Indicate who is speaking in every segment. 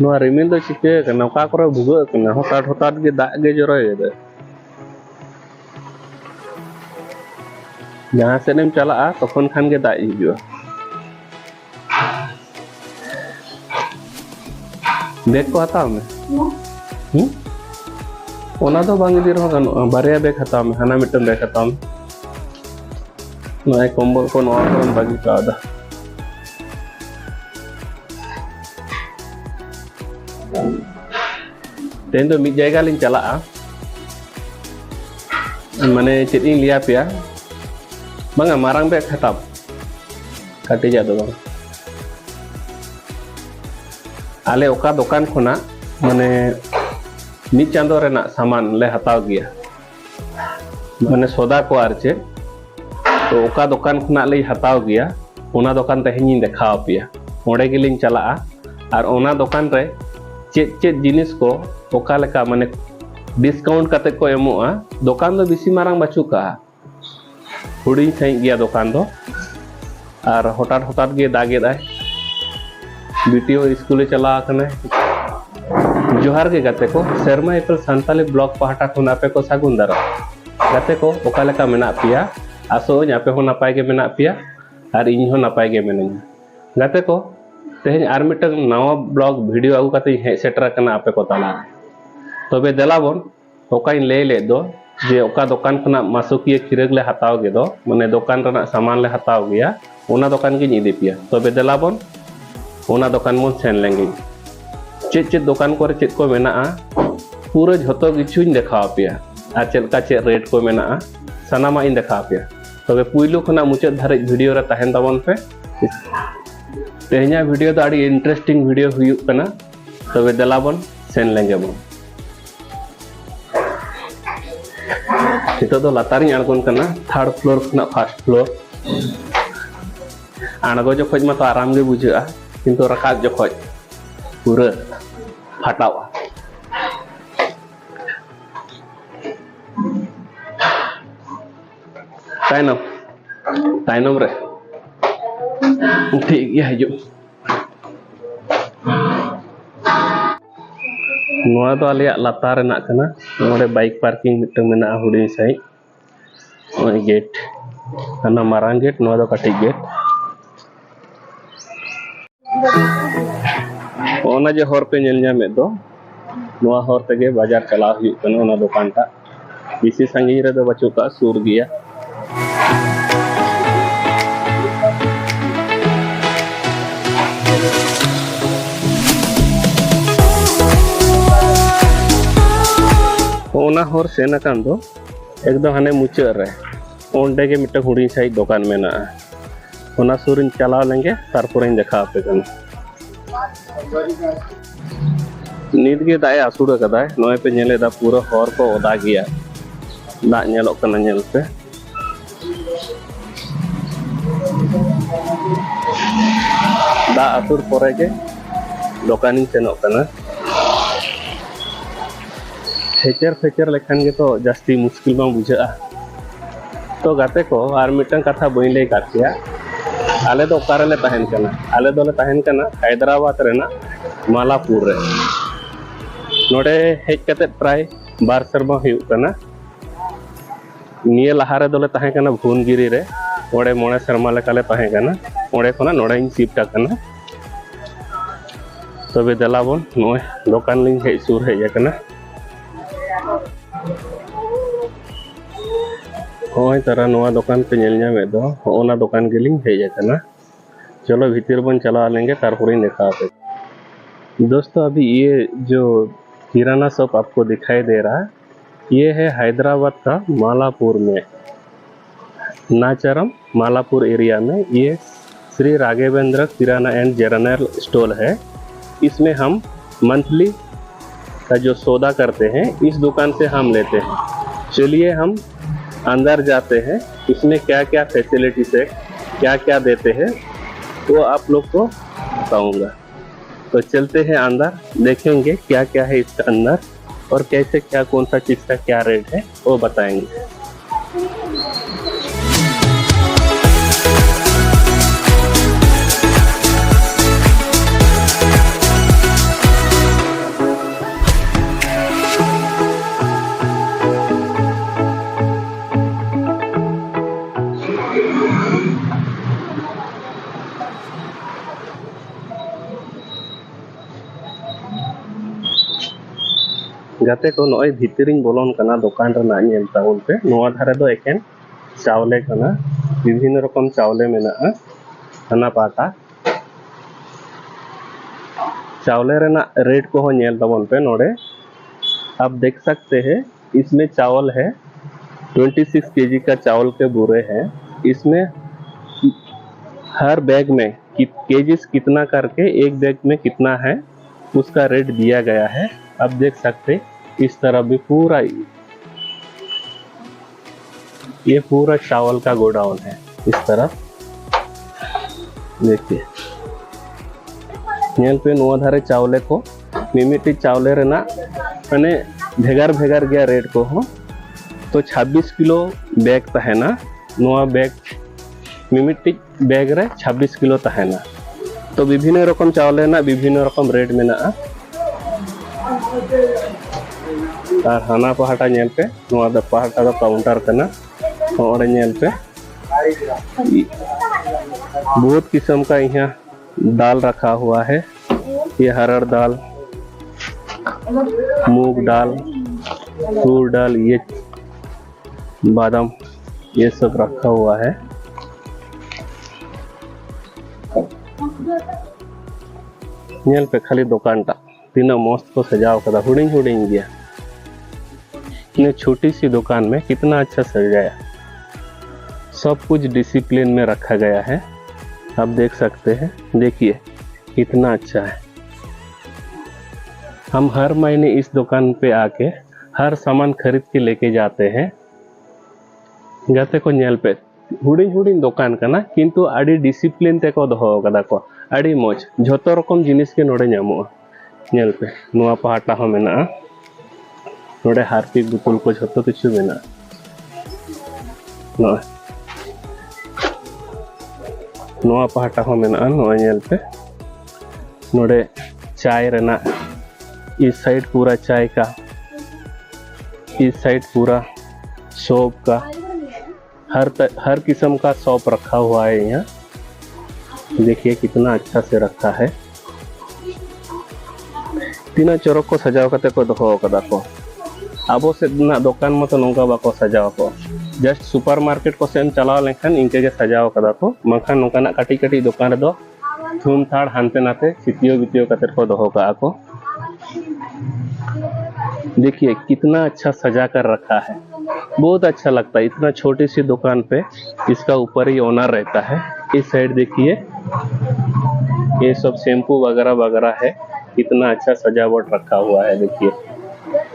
Speaker 1: नोआ रिमिल दो चिके कना ओका करे भुगा कना हठात हठात गे दाग गे जरोय दे जहां सेनेम चला तखन खान गे दाग हिजुआ बैग को हताव में ओना दो बांग इदी रहो गानो बारिया बैग हताव में हाना मिटन बैग हताव में नोए कंबल को नोआ करन बागी कादा तेन दो मिट जायगा लिन चला माने चेत इन लिया पिया बांगा मारांग बैग हताव काटिजा दो बांग आले ओका दुकान खुना माने मिट चांदो रेना सामान ले हताव गया माने सौदा को आरचे तो ओका दुकान खुना ले हताव गया ओना दुकान तेहेनी देखाव पिया ओंडे गेलिन चला और ओना दुकान रे चेत चेत जिनिस को ओका लेका माने डिस्काउंट काते को एमोआ दुकान दो बिसी मारांग बाचू का हुडी सही गया दुकान दो और हठात हठात गे दागे दाय बीटीओ स्कूल चला कने जोहार के गाते को शर्मा एपल संताली ब्लॉक पहाटा खुन आपे को सागुन दारा गाते को ओका लेका मेना पिया आसो आपे हो नापाय गे मेना पिया और इन हो नापाय गे मेनኛ गाते को तेहेन आर मिटन नवा ब्लॉग वीडियो आगु काते हे सेटर कना आपे को ताला तबे देलाबन ओकाइन ले ले दो जे ओका दुकान खुना मासुकिया खिरग ले हताव गे दो माने दुकान रना सामान ले हताव गया ओना दुकान गे इदी पिया तबे देलाबन ओना दुकान मन सेन लेंगे चेत चेत दुकान को चेत को मेना पूरा झोतो किछुन देखा पिया आ चेलका चेत रेट को मेना सनामा इन देखा पिया तबे पुइलु खना मुचाद धारे वीडियो रे तहन ताबन पे तेहኛ वीडियो तो आड़ी इंटरेस्टिंग वीडियो हुयु कना तबे देलाबन सेन लेंगे बन नितो दो लातारिन आड़गोन कना थर्ड फ्लोर खना फर्स्ट फ्लोर आणगो जखोज मा तो आराम गे बुझा किंतु रकाब जखोज पूरा फाटावा ताइनम रे ठीक गया हजू नोआ दो आलिया लातार रेना कना नोडे बाइक पार्किंग मिटन मेना हुडी सही ओय गेट अना मारांग गेट नोआ दो काटी गेट ओना जे हर पे नेल ᱧᱟᱢᱮᱫ दो नोआ हर तेगे बाजार चला हुई कना ओना दुकान टा बिसी संगी रे दो बचो का सूर गया ओना हर सेना कान दो एकदम हाने मुचाद रे ओंडे गे मिट हुडी साई दुकान मेना ओना सूरिन चला लेंगे तारपुरिन देखा पे कन नीत गे दाय आसुड़ कदाय नोय पे नेले दा पूरा हर को ओदा गया दा नेलो कना नेल पे दा आसुड़ परे के दुकानिन सेनो कना फेचर फेचर लेखान के तो जास्ती मुश्किल मा बुझा तो गाते को आर मिटन कथा बई ले काटिया आले दो ओकारेले तहन कना आले दोले तहन कना हैदराबाद रेना मालापुर रे नोडे हेज कते प्राय बार शर्मा हुयु कना निये लहारे दोले तहन कना भुवनगिरी रे ओडे मोणे शर्मा लेकाले तहन कना ओडे खना नोडे इन शिफ्ट कना तबे देलाबन नोय दुकान लिंग हेज सुर हेज कना होय तारा नोआ दुकान पे नेल ᱧᱟᱢᱮᱫ दो ओना दुकान गेलिंग हेज कना चलो भीतर बन चला लेंगे तारपुर देखा पे दोस्तों अभी ये जो किराना शॉप आपको दिखाई दे रहा है ये है हैदराबाद का मालापुर में नाचारम मालापुर एरिया में ये श्री राघवेंद्र किराना एंड जनरल स्टोर है इसमें हम मंथली का जो सौदा करते हैं इस दुकान से हम लेते हैं चलिए हम अंदर जाते हैं इसमें क्या क्या फैसिलिटीज है क्या क्या देते हैं वो आप लोग को बताऊंगा तो चलते हैं अंदर देखेंगे क्या क्या है इसके अंदर और कैसे क्या कौन सा चीज़ का क्या रेट है वो बताएंगे। गाते को नॉय भितरिन बोलोन कना दुकान रना नेल ताउन पे नोआ धारे दो एकेन चावले कना विभिन्न रकम चावले मेना हना पाटा चावले रेना रेट को हो नेल ताउन पे नोडे आप देख सकते हैं इसमें चावल है 26 केजी का चावल के बुरे हैं। इसमें हर बैग में केजीस कितना करके एक बैग में कितना है उसका रेट दिया गया है। आप देख सकते इस तरह भी पूरा ये पूरा चावल का गोडाउन है। इस तरफ देखिए नेल पे नुआ धारे चावले को मिमिटी चावले रेना माने भेगार भेगार गया रेट को हो तो 26 किलो बैग तहना नुआ बैग मिमिटी बैग रे 26 किलो तहना तो विभिन्न रकम चावले ना विभिन्न रकम रेट में ना और हाना पहाटा नेल पे नुआ द पहाटा द काउंटर करना और नेल पे बहुत किस्म का यहाँ दाल रखा हुआ है। ये हरड़ दाल, मूंग दाल, तूर दाल, ये बादाम, ये सब रखा हुआ है। नेल पे खाली दुकान टा तीना मस्त को सजाव कदा हुडिंग हुडिंग गया। इतनी छोटी सी दुकान में कितना अच्छा सजाया, सब कुछ डिसिप्लिन में रखा गया है। आप देख सकते हैं, देखिए कितना अच्छा है। हम हर महीने इस दुकान पे आके हर सामान खरीद के लेके जाते हैं। गाते को नेल पे हुडिंग हुडिंग दुकान करना किंतु आड़ी डिसिप्लिन ते को दोहो कदा को आड़ी मौज झोतो रकम जिनिस के नोडे ᱧᱟᱢᱚᱜᱼᱟ। नेल पे नुआ पहाटा हो मेना नोडे हार्पिक बुतुल को झोतो किछु मेना नुआ पहाटा हो मेना नुआ नेल पे नोडे चाय रेना इस साइड पूरा चाय का, इस साइड पूरा शॉप का, हर किस्म का शॉप रखा हुआ है। यहाँ देखिए कितना अच्छा से रखा है। तीना चौरक को सजाव करते को दोहो कदा को आबो से ना दुकान मत नोंका बाको सजाव को जस्ट सुपर मार्केट को सेम चलाव लेखन इनके के सजाव कदा को मखन नोंका ना काटी काटी दुकान दो थूम थाड़ हानते नाते सितियो बितियो कते को दोहो का को देखिए कितना अच्छा सजा कर रखा है। बहुत अच्छा लगता है। इतना छोटी सी दुकान पे इसका ऊपर ही ओनर रहता है। इस साइड देखिए ये सब शैम्पू वगैरह वगैरह है। कितना अच्छा सजावट रखा हुआ है। देखिए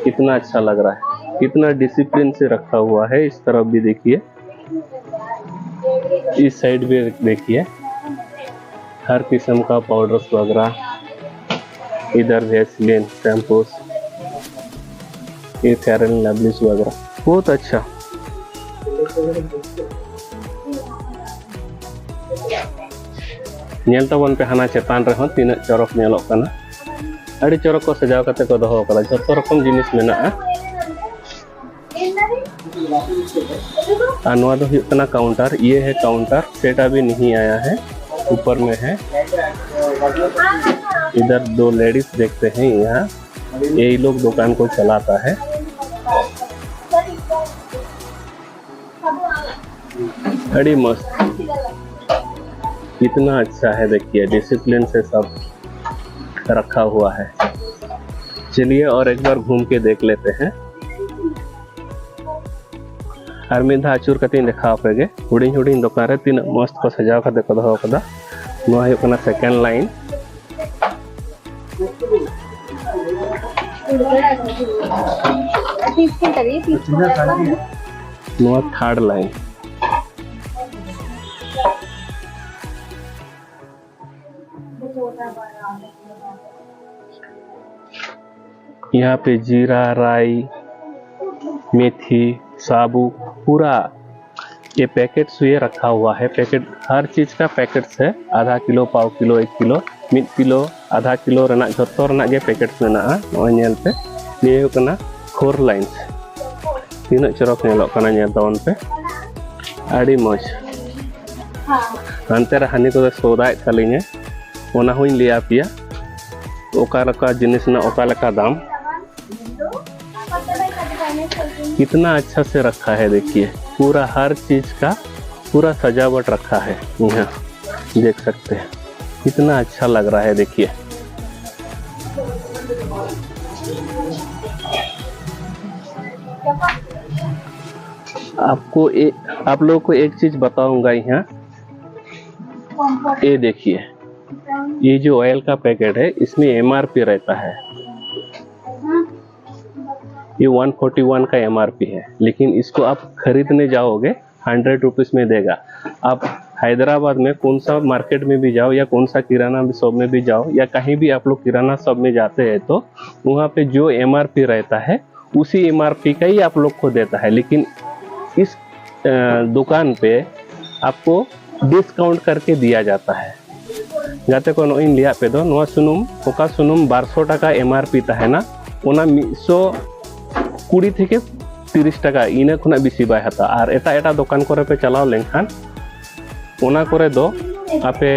Speaker 1: कितना अच्छा लग रहा है, कितना डिसिप्लिन से रखा हुआ है। इस तरफ भी देखिए, इस साइड भी देखिए हर किस्म का पाउडर्स वगैरह, इधर वैसलीन, शैम्पूस, ये फेयर एंड लवलीज वगैरह। बहुत अच्छा। नेल तबन पे हाना चेतान रहो तीना चौरक नेलोक कना अड़ी चौरक को सजाव करते को दोहो कदा जतो रकम जिनिस मेना अनुवा दो हुयुग कना काउंटर। ये है काउंटर, सेट अभी नहीं आया है, ऊपर में है। इधर दो लेडीज देखते हैं, यहाँ यही लोग दुकान को चलाता है। बड़ी मस्त, कितना अच्छा है। देखिए डिसिप्लिन से सब रखा हुआ है। चलिए और एक बार घूम के देख लेते हैं। अरमिंदा आचुर कते देखा पेगे हुडिंग हुडिंग दुकान रे तीन मस्त को सजाव कते को दोहो कदा। नुआ हुयुग कना सेकेंड लाइन, नुआ थर्ड लाइन। यहाँ पे जीरा, राई, मेथी, साबु पूरा ये पैकेट ये रखा हुआ है। पैकेट हर चीज का पैकेट्स है। आधा किलो, पाव किलो, 1 किलो, 1 किलो, आधा किलो रेना जतो रेना के पैकेट्स मेना नेल पे ये हुयुग कना 4 लाइन्स। तीना चौरक नेलोक कना नेल तावन पे आड़ी मौज। हानते रे हानि को सौदाएत तालिᱧ ओना हुई लिया पिया ओका लका जिनिस ना ओका लका दाम कितना अच्छा से रखा है, देखिए पूरा हर चीज का पूरा सजावट रखा है यहाँ, देख सकते हैं कितना अच्छा लग रहा है। देखिए आप लोगों को एक चीज बताऊंगा यहाँ, ये देखिए ये जो ऑयल का पैकेट है इसमें एमआरपी रहता है, ये 141 का एमआरपी है, लेकिन इसको आप खरीदने जाओगे 100 रुपीज में देगा। आप हैदराबाद में कौन सा मार्केट में भी जाओ या कौन सा किराना शॉप में भी जाओ या कहीं भी आप लोग किराना शॉप में जाते हैं तो वहाँ पे जो एमआरपी रहता है उसी एमआरपी का ही आप लोग को देता है, लेकिन इस दुकान पे आपको डिस्काउंट करके दिया जाता है। जाते को इन लिया पे दो नवा सुनुम ओका सुनुम 1200 टाका एमआरपी ताहेना ओना 120 থেকে 30 টাকা इना खुना बेसी बाय हता और एटा दुकान करे पे चलाओ लेनखान ओना करे दो आपे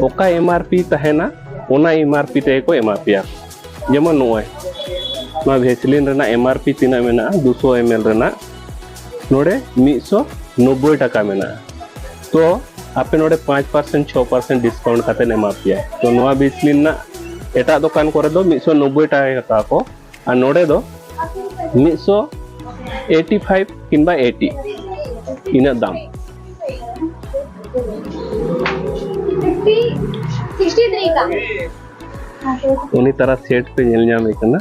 Speaker 1: ओका एमआरपी ताहेना ओना एमआरपी ते को एमआरपी जेमन नोय मा भेसलिन रेना एमआरपी तिना मेना 200 ml रेना नोडे 190 टाका मेना, तो आपे नोडे 5% 6% डिस्काउंट खाते एमआरपी है। तो नोआ भेसलिन ना एटा दुकान करे दो 190 टाका हता को और नोडे दो 185 किंबा 80 इन दाम 63 का उन्हीं तरह सेट पे झेल जामे कना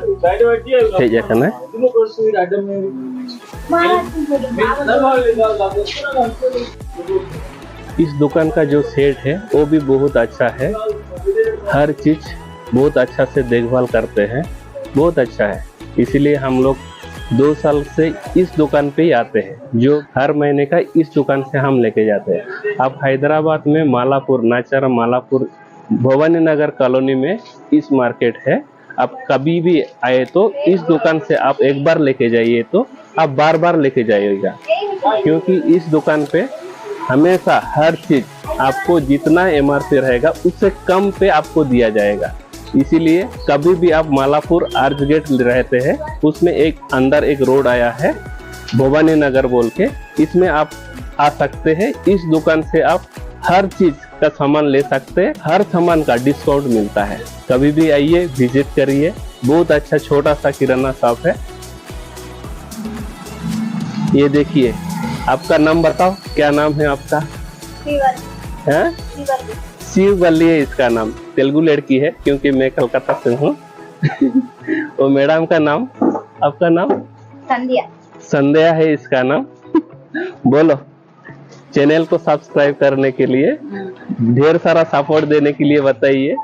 Speaker 1: हेज कना। इस दुकान का जो सेट है वो भी बहुत अच्छा है, हर चीज बहुत अच्छा से देखभाल करते हैं, बहुत अच्छा है। इसीलिए हम लोग 2 साल से इस दुकान पे ही आते हैं, जो हर महीने का इस दुकान से हम लेके जाते हैं। आप हैदराबाद में मालापुर नाचारा मालापुर भवानी नगर कॉलोनी में इस मार्केट है, आप कभी भी आए तो इस दुकान से आप एक बार लेके जाइए तो आप बार बार लेके जाइएगा, क्योंकि इस दुकान पे हमेशा हर चीज आपको जितना एमआरपी रहेगा उससे कम पे आपको दिया जाएगा। इसीलिए कभी भी आप मालापुर आर्च गेट रहते हैं उसमें एक अंदर एक रोड आया है भवानी नगर बोल के, इसमें आप आ सकते हैं। इस दुकान से आप हर चीज का सामान ले सकते हैं, हर सामान का डिस्काउंट मिलता है। कभी भी आइए, विजिट करिए, बहुत अच्छा छोटा सा किराना शॉप है। ये देखिए, आपका नाम बताओ, क्या नाम है आपका? शिववल्ली है इसका नाम, तेलुगु लड़की है क्योंकि मैं कलकत्ता से हूँ। और मैडम का नाम, आपका नाम? संध्या। संध्या है इसका नाम। बोलो, चैनल को सब्सक्राइब करने के लिए, ढेर सारा सपोर्ट देने के लिए बताइए।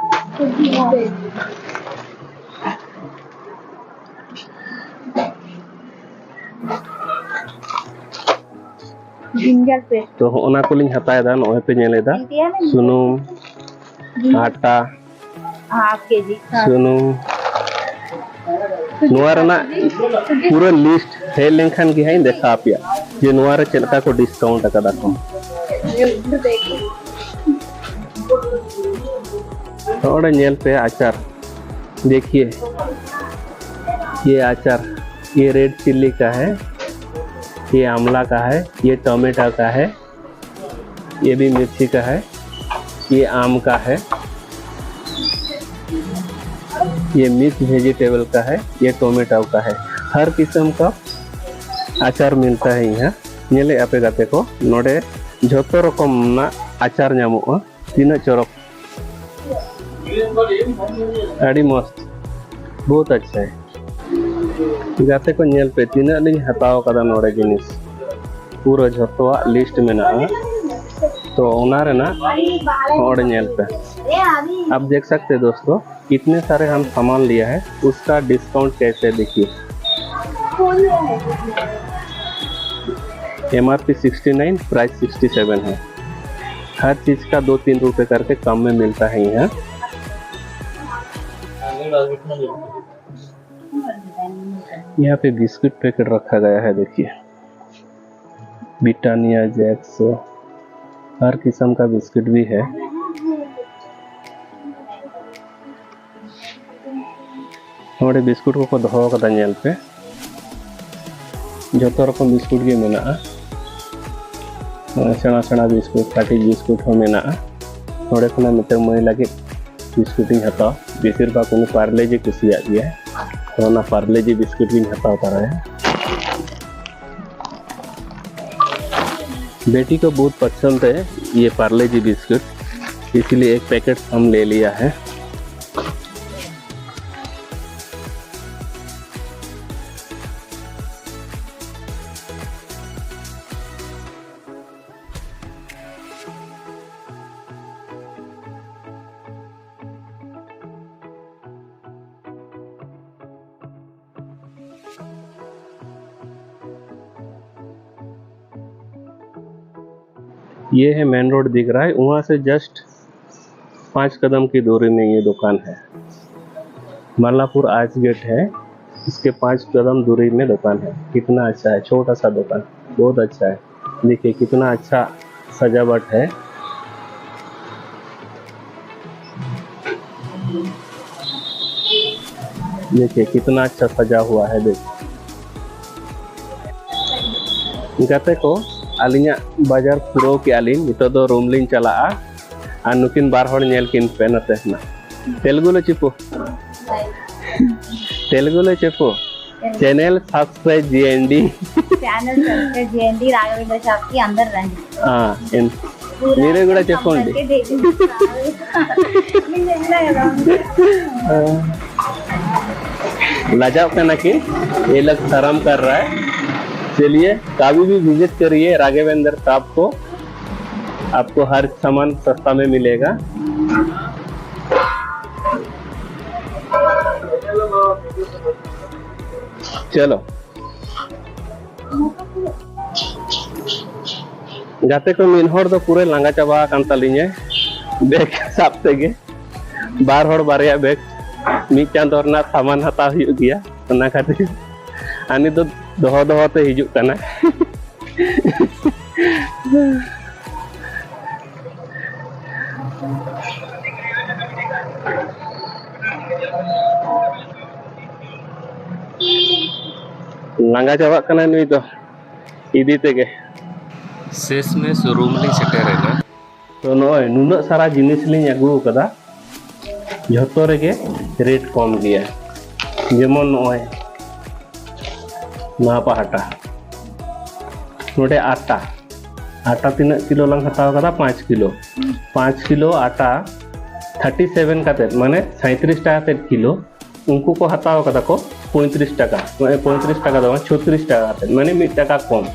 Speaker 1: जिंजर पेस्ट तो ओना को लिंग हताय दा नोय पे नेलेदा सुनुम आटा हाफ केजी सुनुम नोआ रना पूरा लिस्ट है लेंखान की है देखा आप या जे नोआ रे चलका को डिस्काउंट का को थोड़ा नेल पे अचार देखिए, ये अचार ये रेड चिल्ली का है, ये आंवला का है, ये टोमेटो का है, ये भी मिर्ची का है, ये आम का है, ये मिक्स वेजिटेबल का है, ये टोमेटो का है। हर किस्म का अचार मिलता है यहाँ। नेले आपे गाते को नोडे झोतो रकम ना अचार नामोगा, तीन चरक अड़ी मस्त, बहुत अच्छा है। गाते को नेल पे तीन लिंग हताओ कदा नोडे जिनिस पूरा झोतोआ लिस्ट में ना, तो ओनारे ना नोडे नेल पे आप देख सकते हैं दोस्तों, कितने सारे हम सामान लिया है, उसका डिस्काउंट कैसे देखिए। एमआरपी 69, प्राइस 67 है। हर चीज का 2-3 रुपए करके कम में मिलता है यहाँ। यहाँ पे बिस्कुट पैकेट रखा गया है, देखिए ब्रिटानिया, जैक्स, हर किस्म का बिस्कुट भी है। हमारे बिस्कुट को दो का नेल पे जोतो रकम बिस्कुट के मेना सेना सेना बिस्कुट काटी बिस्कुट हो मेना नोड़े खुना मिटर मई लगे बिस्कुट हता बेसिर भाग उन पार्लेजी कुसिया गया तो ना पार्लेजी बिस्कुट भी हता उतारा है। बेटी को बहुत पसंद है ये पार्लेजी बिस्कुट, इसलिए एक पैकेट हम ले लिया है। ये है मेन रोड दिख रहा है, वहाँ से जस्ट 5 कदम की दूरी में ये दुकान है। मालापुर आर्च गेट है, इसके 5 कदम दूरी में दुकान है। कितना अच्छा है, छोटा सा दुकान, बहुत अच्छा है। देखिए कितना अच्छा सजावट है। देखिए कितना अच्छा सजा हुआ है। देखिए गाते को अलिया बाजार पुरो के अलिन नितो दो रूम लिन चला आ नुकिन बार हड़ नेल किन पे नते ना तेलुगु ले चिपो channel subscribe GND
Speaker 2: Raghavendra shop की अंदर रंడి
Speaker 1: మీరే కూడా చెప్పండి। लजाओ कहना कि ये लोग शर्म कर रहा है। चलिए कभी भी विजिट करिए राघवेंद्र शॉप को, आपको हर सामान सस्ता में मिलेगा। चलो गाते को मिन हर दो पूरे लांगा चाबा कान तालिñe बैग साब तेगे बार हर बारिया बैग मी चांद और ना सामान हता हुई गया ना खातिर आनी तो दोहो दोहो ते हिजुक कना। लांगा चाबा कना नुई तो इदी तेगे शेष में शोरूम लिंग सेटेरेना तो नय नुना सारा जिनिस लिंग अगु कदा जतो रेगे रेट कम गया। जेमन नय ना पाहटा नोडे आटा तीना किलो लंग हताव कदा 5 किलो आटा 37 काते माने 37 टाका ते किलो उनको को हताव कदा को 35 टाका माने 35 टाका दो 36 टाका माने 1 टाका कम।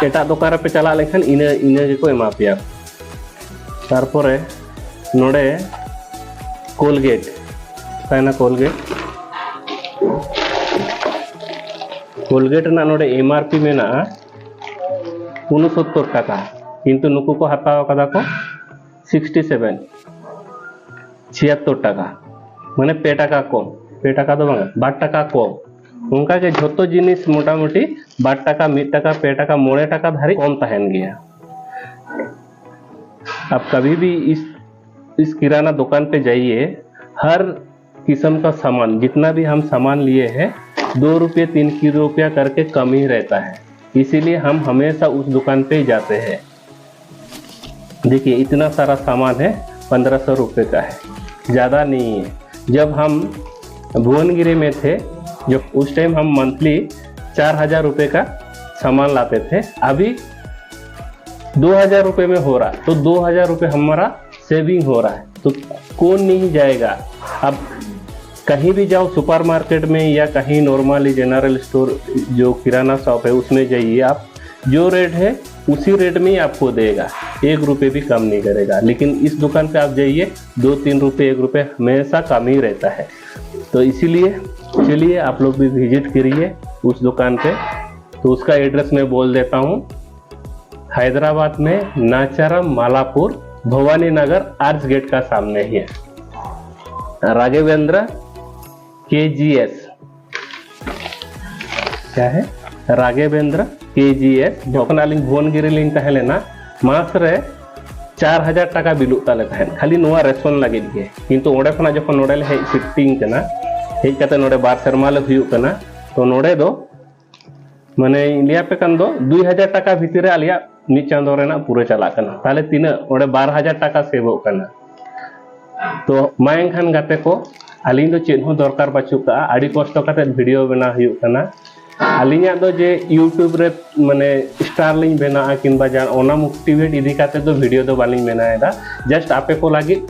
Speaker 1: एटा दुकान पे चला लेखन इने इने के को एमा पिया। तारपरे नोडे कोलगेट काना कोलगेट ना नोडे एमआरपी में ना 69 टाका किंतु नुकु को हताव कदा को 76 टाका माने 2 टाका कम 2 टाका दो 2 टाका कम उनका के झोतो जिनिस मोटामोटी 2 टाका 1 टाका 2 टाका 9 टाका धारी कम तहन गया। आप कभी भी इस किराना दुकान पे जाइए, हर किस्म का सामान जितना भी हम सामान लिए हैं 2 रुपये 3 रुपया करके कम ही रहता है, इसीलिए हम हमेशा उस दुकान पे जाते हैं। देखिए इतना सारा सामान है 1500 रुपये का है, ज़्यादा नहीं है। जब हम भुवनगिरी में थे जब उस टाइम हम मंथली 4000 रुपये का सामान लाते थे, अभी 2000 रुपये में हो रहा है, तो 2000 रुपये हमारा सेविंग हो रहा है। तो कौन नहीं जाएगा। अब कहीं भी जाओ सुपरमार्केट में या कहीं नॉर्मली जनरल स्टोर जो किराना शॉप है उसमें जाइए, आप जो रेट है उसी रेट में ही आपको देगा, 1 रुपये भी कम नहीं करेगा। लेकिन इस दुकान पे आप जाइए 2-3 रुपये 1 रुपये हमेशा कम ही रहता है। तो इसीलिए चलिए आप लोग भी विजिट करिए उस दुकान पे। तो उसका एड्रेस मैं बोल देता हूँ, हैदराबाद में नाचारम मालापुर भवानी नगर आर्च गेट का सामने ही है। राघवेंद्र KGS क्या है राघवेंद्र KGS जोखन आलिंग भुवनगिरी लिंग तहले ना मास रे 4000 टाका बिलुग ताले तहन खाली नोआ रेस्टोरेंट लगे गे। किंतु ओडे खना जखन नोडे ले शिफ्टिंग कना हेज कते नोडे 2 सेरमा ले हुयु कना तो नोडे दो माने लिया पे कान दो 2000 टाका भीतर रे आलिया मिड चांदो रेना पूरा चला कना ताले तीना ओडे 12000 टाका सेव कना तो मायन खान गाते को आलिन दो चेन हो दरकार बाचु का आडी कष्ट काते वीडियो बना हुयु कना आलिया दो जे यूट्यूब रे माने स्टार लिंग बना किंबा जान ओना मोटिवेट इदी काते दो वीडियो दो बालिंग बनाएदा जस्ट आपे को लागी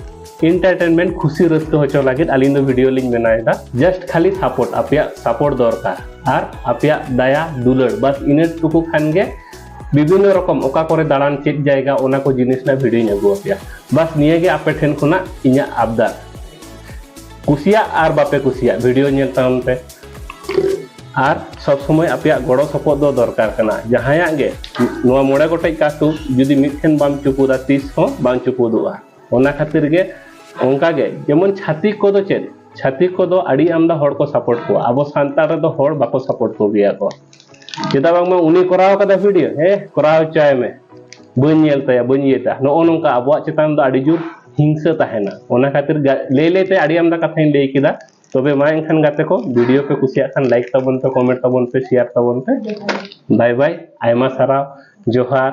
Speaker 1: एंटरटेनमेंट खुशी रस्को होचो लागित आलिन दो वीडियो लिंग बनाएदा जस्ट खाली सपोर्ट आपया सपोर्ट दरकार और आपया दया दुलड़ बस इने टुकु खान गे विभिन्न रकम ओका करे दालान चेक जाएगा ओना को जिनिस ना वीडियो नगु आपया बस निये गे आपे ठेन खुना इnya आबदार कुसिया और बापे कुसिया वीडियो नेल ताम पे और सब समय आपया गड़ो सपोर्ट दो दरकार कना जहाया गे नोआ मोड़े गोटे काटू जुदी मिठेन बाम चुपुदा 30 हो बाम चुपुदुआ ओना खातिर गे ओंका गे जेमन छातिक को दो चेद छातिक को दो आड़ी आमदा हड़ को सपोर्ट को अब सांतार रे दो हड़ बाको सपोर्ट को गया को चेदा बांग मा उनी कराव कदा वीडियो हे कराव चाय में बन नेल तया बन येता नो नोंका अबवा चेतान दो आड़ी जुर हिंसा ताहेना ओना खातिर ले लेते आड़ी आमदा कथाइन ले किदा तबे मा एनखान गाते को वीडियो पे कुसिया खान लाइक ताबन पे कमेंट ताबन पे शेयर ताबन पे बाय बाय आयमा सारा जोहार।